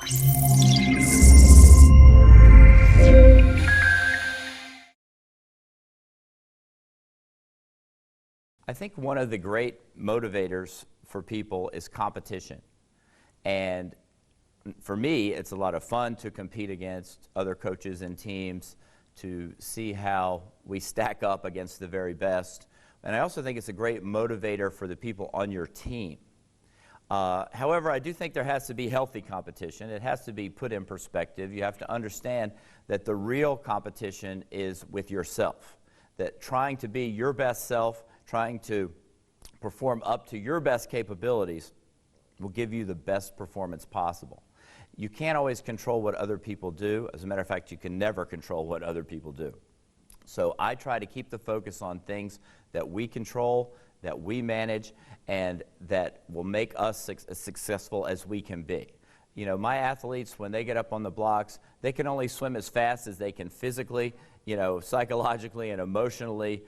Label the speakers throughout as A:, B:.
A: I think one of the great motivators for people is competition. And for me, it's a lot of fun to compete against other coaches and teams to see how we stack up against the very best. And I also think it's a great motivator for the people on your team. However, I do think there has to be healthy competition. It has to be put in perspective. You have to understand that the real competition is with yourself. That trying to be your best self, trying to perform up to your best capabilities will give you the best performance possible. You can't always control what other people do. As a matter of fact, you can never control what other people do. So I try to keep the focus on things that we control, that we manage, and that will make us as successful as we can be. You know, my athletes, when they get up on the blocks, they can only swim as fast as they can physically, psychologically and emotionally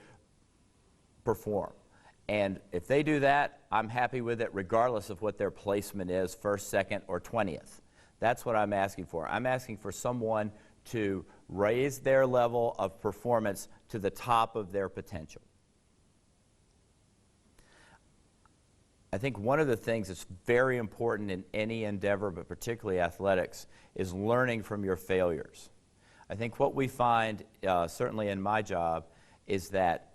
A: perform. And if they do that, I'm happy with it regardless of what their placement is, first, second, or 20th. That's what I'm asking for. I'm asking for someone to raise their level of performance to the top of their potential. I think one of the things that's very important in any endeavor, but particularly athletics, is learning from your failures. I think what we find, certainly in my job, is that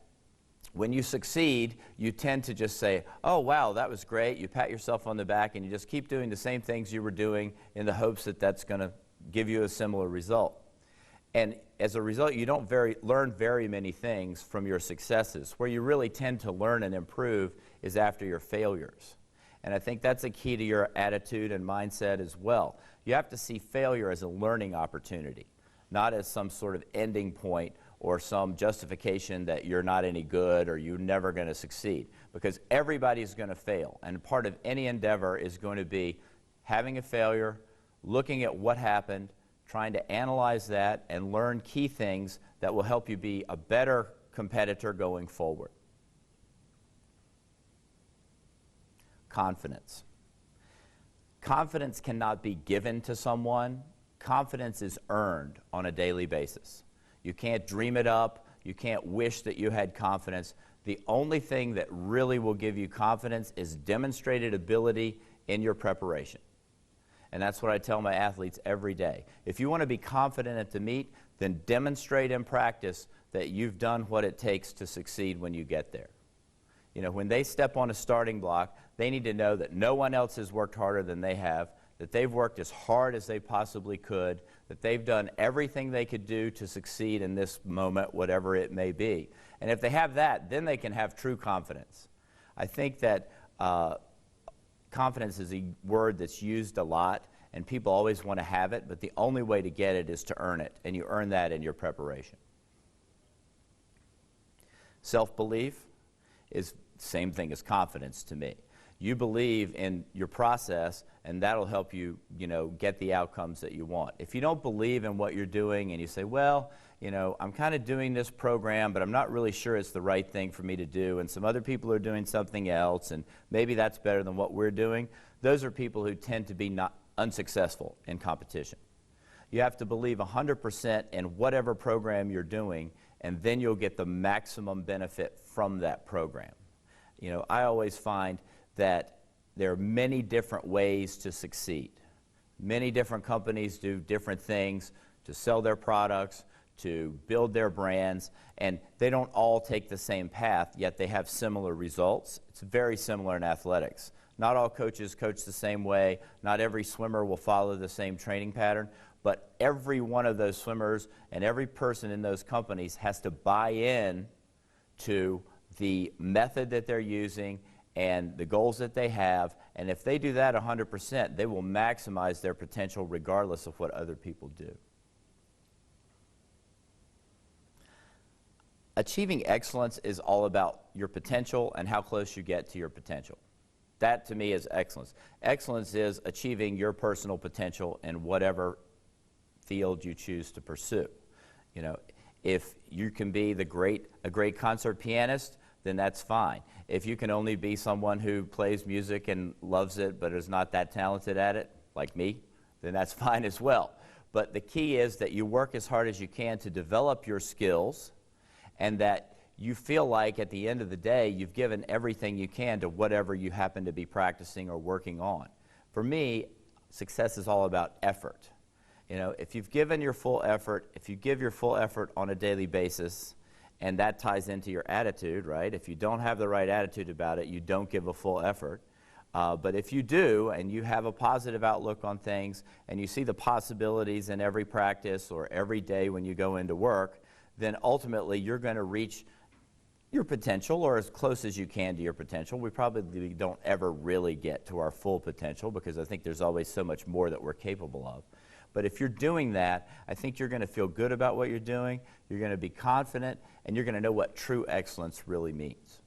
A: when you succeed, you tend to just say, oh, wow, that was great. You pat yourself on the back and you just keep doing the same things you were doing in the hopes that that's going to give you a similar result. And as a result, you don't learn very many things from your successes. Where you really tend to learn and improve is after your failures. And I think that's a key to your attitude and mindset as well. You have to see failure as a learning opportunity, not as some sort of ending point or some justification that you're not any good or you're never going to succeed. Because everybody's going to fail. And part of any endeavor is going to be having a failure, looking at what happened, trying to analyze that and learn key things that will help you be a better competitor going forward. Confidence. Confidence cannot be given to someone. Confidence is earned on a daily basis. You can't dream it up. You can't wish that you had confidence. The only thing that really will give you confidence is demonstrated ability in your preparation. And that's what I tell my athletes every day. If you want to be confident at the meet, then demonstrate in practice that you've done what it takes to succeed when you get there. You know, when they step on a starting block, they need to know that no one else has worked harder than they have, that they've worked as hard as they possibly could, that they've done everything they could do to succeed in this moment, whatever it may be. And if they have that, then they can have true confidence. I think that confidence is a word that's used a lot, and people always want to have it, but the only way to get it is to earn it, and you earn that in your preparation. Self-belief is the same thing as confidence to me. You believe in your process, and that'll help you, get the outcomes that you want. If you don't believe in what you're doing and you say, well, I'm kind of doing this program, but I'm not really sure it's the right thing for me to do, and some other people are doing something else, and maybe that's better than what we're doing, those are people who tend to be unsuccessful in competition. You have to believe 100% in whatever program you're doing, and then you'll get the maximum benefit from that program. I always find that there are many different ways to succeed. Many different companies do different things to sell their products, to build their brands, and they don't all take the same path, yet they have similar results. It's very similar in athletics. Not all coaches coach the same way. Not every swimmer will follow the same training pattern, but every one of those swimmers and every person in those companies has to buy in to the method that they're using and the goals that they have, and if they do that 100%, they will maximize their potential regardless of what other people do. Achieving excellence is all about your potential and how close you get to your potential. That, to me, is excellence. Excellence is achieving your personal potential in whatever field you choose to pursue. If you can be a great concert pianist, then that's fine. If you can only be someone who plays music and loves it but is not that talented at it, like me, then that's fine as well. But the key is that you work as hard as you can to develop your skills, and that you feel like at the end of the day you've given everything you can to whatever you happen to be practicing or working on. For me, success is all about effort. You know, if you've given your full effort, if you give your full effort on a daily basis, and that ties into your attitude, right? If you don't have the right attitude about it, you don't give a full effort. But if you do, and you have a positive outlook on things, and you see the possibilities in every practice or every day when you go into work, then ultimately you're going to reach your potential, or as close as you can to your potential. We probably don't ever really get to our full potential, because I think there's always so much more that we're capable of. But if you're doing that, I think you're going to feel good about what you're doing, you're going to be confident, and you're going to know what true excellence really means.